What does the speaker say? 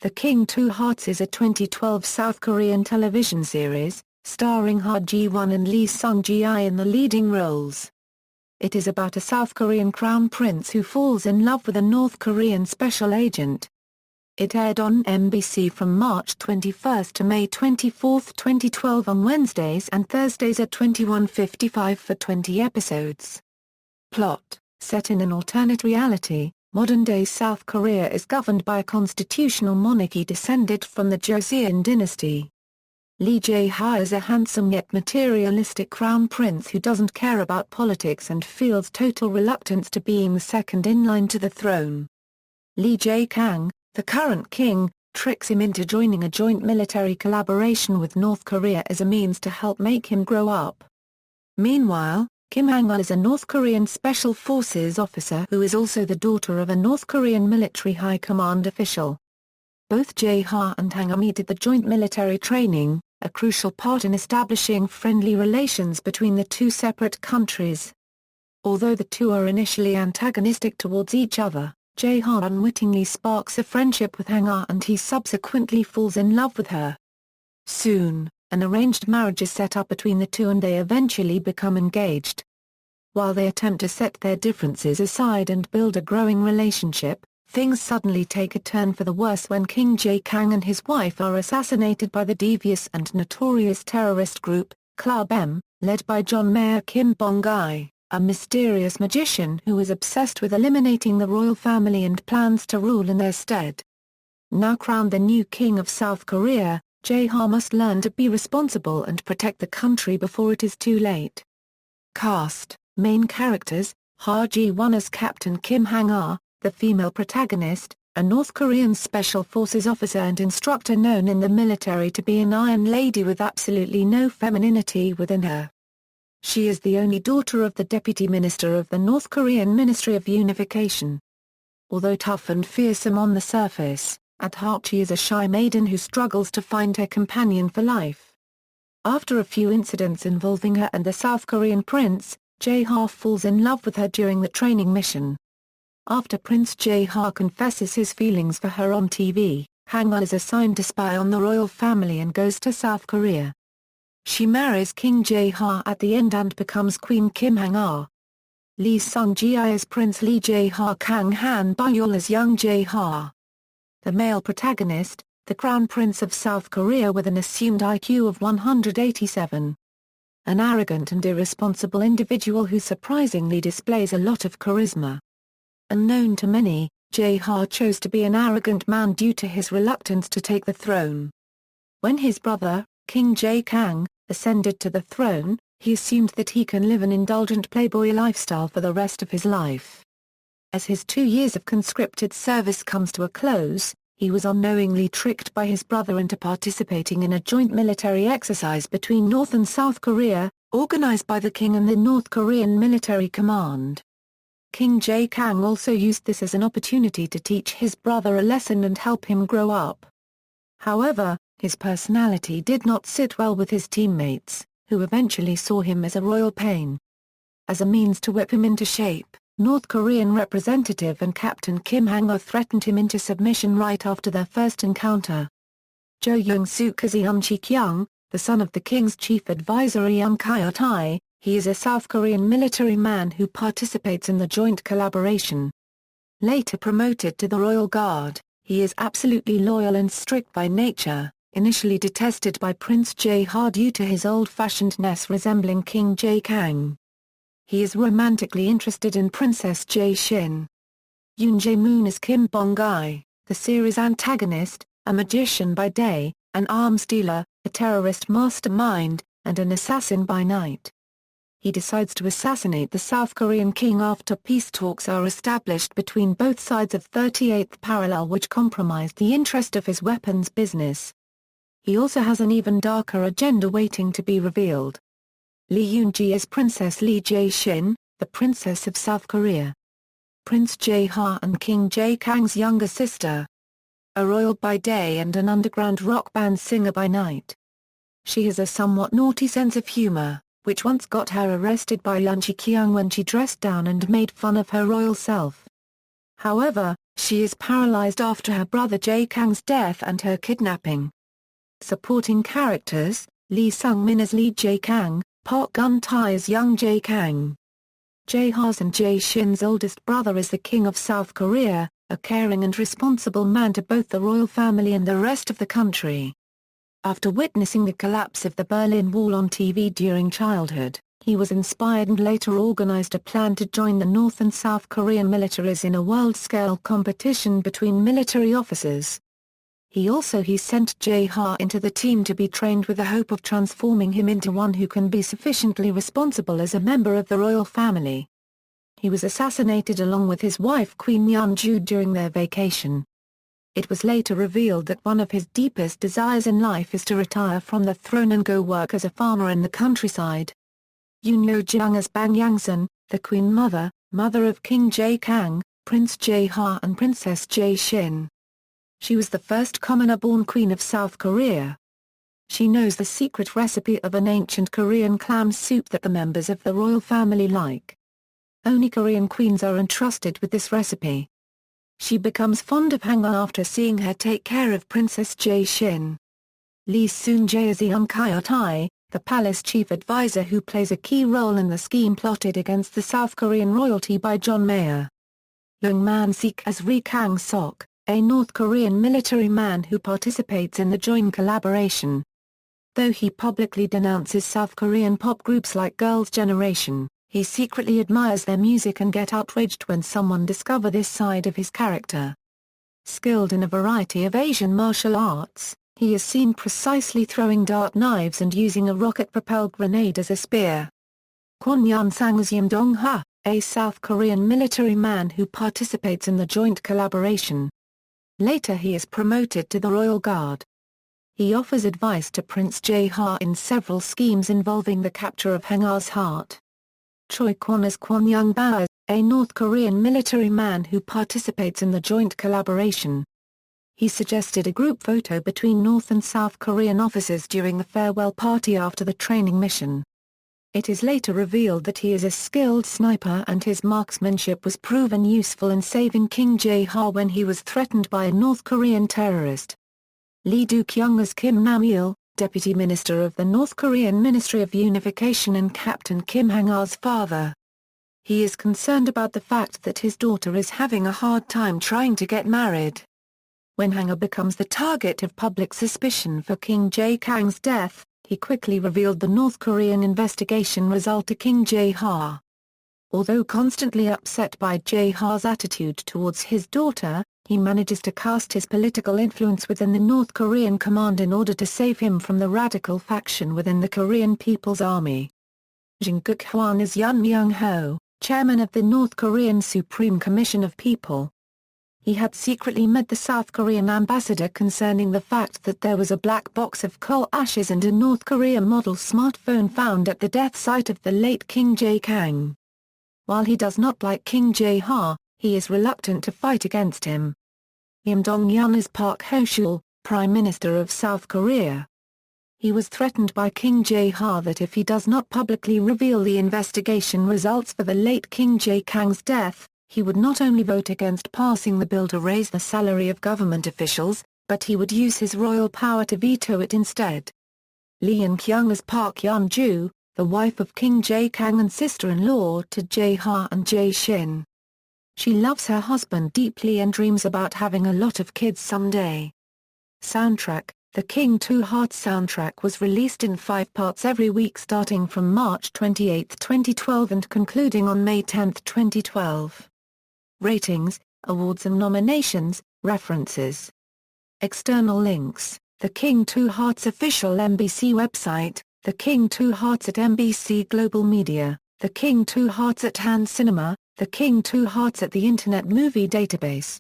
The King Two Hearts is a 2012 South Korean television series, starring Ha Ji-won and Lee Seung-gi in the leading roles. It is about a South Korean crown prince who falls in love with a North Korean special agent. It aired on MBC from March 21 to May 24, 2012 on Wednesdays and Thursdays at 21:55 for 20 episodes. Plot: set in an alternate reality, modern-day South Korea is governed by a constitutional monarchy descended from the Joseon dynasty. Lee Jae-ha is a handsome yet materialistic crown prince who doesn't care about politics and feels total reluctance to being the second in line to the throne. Lee Jae-kang, the current king, tricks him into joining a joint military collaboration with North Korea as a means to help make him grow up. Meanwhile, Kim Hangul is a North Korean Special Forces officer who is also the daughter of a North Korean military high command official. Both Jae-ha and Hangul meet at the joint military training, a crucial part in establishing friendly relations between the two separate countries. Although the two are initially antagonistic towards each other, Jae-ha unwittingly sparks a friendship with Hangul and he subsequently falls in love with her. Soon, an arranged marriage is set up between the two and they eventually become engaged. While they attempt to set their differences aside and build a growing relationship, things suddenly take a turn for the worse when King Jae-kang and his wife are assassinated by the devious and notorious terrorist group, Club M, led by John Mayer Kim Bong-gi, a mysterious magician who is obsessed with eliminating the royal family and plans to rule in their stead. Now crowned the new king of South Korea, Jae-ha must learn to be responsible and protect the country before it is too late. Cast: main characters, Ha Ji-won as Captain Kim Hang-ah, the female protagonist, a North Korean Special Forces officer and instructor known in the military to be an Iron Lady with absolutely no femininity within her. She is the only daughter of the Deputy Minister of the North Korean Ministry of Unification. Although tough and fearsome on the surface, at heart she is a shy maiden who struggles to find her companion for life. After a few incidents involving her and the South Korean prince, Jae-ha falls in love with her during the training mission. After Prince Jae-ha confesses his feelings for her on TV, Hangul is assigned to spy on the royal family and goes to South Korea. She marries King Jae-ha at the end and becomes Queen Kim Hang-ah. Lee Seung-gi as Prince Lee Jae-ha, Kang Han-byul as young Jae-ha. The male protagonist, the Crown Prince of South Korea with an assumed IQ of 187. An arrogant and irresponsible individual who surprisingly displays a lot of charisma. Unknown to many, Jae-ha chose to be an arrogant man due to his reluctance to take the throne. When his brother, King Jae-kang, ascended to the throne, he assumed that he can live an indulgent playboy lifestyle for the rest of his life. As his 2 years of conscripted service comes to a close, he was unknowingly tricked by his brother into participating in a joint military exercise between North and South Korea, organized by the king and the North Korean Military Command. King Jae-kang also used this as an opportunity to teach his brother a lesson and help him grow up. However, his personality did not sit well with his teammates, who eventually saw him as a royal pain. As a means to whip him into shape, North Korean representative and Captain Kim Hang-ah threatened him into submission right after their first encounter. Jo Young-suk as Eun Chi-kyung, the son of the king's chief advisor Eun Kyo-tae, he is a South Korean military man who participates in the joint collaboration. Later promoted to the Royal Guard, he is absolutely loyal and strict by nature, initially detested by Prince Jae-ha due to his old-fashionedness resembling King Jae-kang. He is romantically interested in Princess Jae-shin. Yoon Jae-moon is Kim Bong-gi, the series antagonist, a magician by day, an arms dealer, a terrorist mastermind, and an assassin by night. He decides to assassinate the South Korean king after peace talks are established between both sides of 38th parallel which compromised the interest of his weapons business. He also has an even darker agenda waiting to be revealed. Lee Yoon-ji as Princess Lee Jae-shin, the Princess of South Korea. Prince Jae-ha and King Jae-kang's younger sister. A royal by day and an underground rock band singer by night. She has a somewhat naughty sense of humor, which once got her arrested by Eun Chi-kyung when she dressed down and made fun of her royal self. However, She is paralyzed after her brother Jae Kang's death and her kidnapping. Supporting characters: Lee Sung-min as Lee Jae Kang, Park Gun-tae as young Jae Kang. Jae-ha's and Jae-shin's oldest brother is the King of South Korea, a caring and responsible man to both the royal family and the rest of the country. After witnessing the collapse of the Berlin Wall on TV during childhood, he was inspired and later organized a plan to join the North and South Korean militaries in a world-scale competition between military officers. He sent Jae-ha into the team to be trained with the hope of transforming him into one who can be sufficiently responsible as a member of the royal family. He was assassinated along with his wife Queen Yeon-ju during their vacation. It was later revealed that one of his deepest desires in life is to retire from the throne and go work as a farmer in the countryside. Yoon Yo-jung as Bang Yang-sun, the Queen Mother, mother of King Jae Kang, Prince Jae-ha and Princess Jae-shin. She was the first commoner-born queen of South Korea. She knows the secret recipe of an ancient Korean clam soup that the members of the royal family like. Only Korean queens are entrusted with this recipe. She becomes fond of Hangul after seeing her take care of Princess Jae-shin. Lee Seung-gi as Eun Kyo-tae, the palace chief advisor who plays a key role in the scheme plotted against the South Korean royalty by John Mayer. Leung Man-sik as Ri Kang-sok, a North Korean military man who participates in the joint collaboration. Though he publicly denounces South Korean pop groups like Girls' Generation, he secretly admires their music and gets outraged when someone discovers this side of his character. Skilled in a variety of Asian martial arts, he is seen precisely throwing dart knives and using a rocket-propelled grenade as a spear. Kwon Yeon-sang as Yim Dong-ha, a South Korean military man who participates in the joint collaboration. Later he is promoted to the Royal Guard. He offers advice to Prince Jae-ha in several schemes involving the capture of Hangul's heart. Choi Kwon as Kwon Young-bao, a North Korean military man who participates in the joint collaboration. He suggested a group photo between North and South Korean officers during the farewell party after the training mission. It is later revealed that he is a skilled sniper and his marksmanship was proven useful in saving King Jae-ha when he was threatened by a North Korean terrorist. Lee Do-kyung as Kim Nam-il, Deputy Minister of the North Korean Ministry of Unification and Captain Kim Hangul's father. He is concerned about the fact that his daughter is having a hard time trying to get married. When Hangul becomes the target of public suspicion for King Jae Kang's death, he quickly revealed the North Korean investigation result to King Jae-ha. Although constantly upset by Jae-ha's attitude towards his daughter, he manages to cast his political influence within the North Korean command in order to save him from the radical faction within the Korean People's Army. Jung Guk-hwan as Yun Myung-ho, chairman of the North Korean Supreme Commission of People. He had secretly met the South Korean ambassador concerning the fact that there was a black box of coal ashes and a North Korea model smartphone found at the death site of the late King Jae Kang. While he does not like King Jae-ha, he is reluctant to fight against him. Im Dong-yeon as Park Ho-shul, Prime Minister of South Korea. He was threatened by King Jae-ha that if he does not publicly reveal the investigation results for the late King Jae Kang's death, he would not only vote against passing the bill to raise the salary of government officials, but he would use his royal power to veto it instead. Lee Eun-kyung as Park Yeon-ju, the wife of King Jae Kang and sister-in-law to Jae-ha and Jae-shin. She loves her husband deeply and dreams about having a lot of kids someday. Soundtrack: The King Two Hearts soundtrack was released in 5 parts every week starting from March 28, 2012 and concluding on May 10, 2012. Ratings, awards and nominations, references. External links: The King Two Hearts official NBC website, The King Two Hearts at NBC Global Media, The King Two Hearts at Hand Cinema, The King Two Hearts at the Internet Movie Database.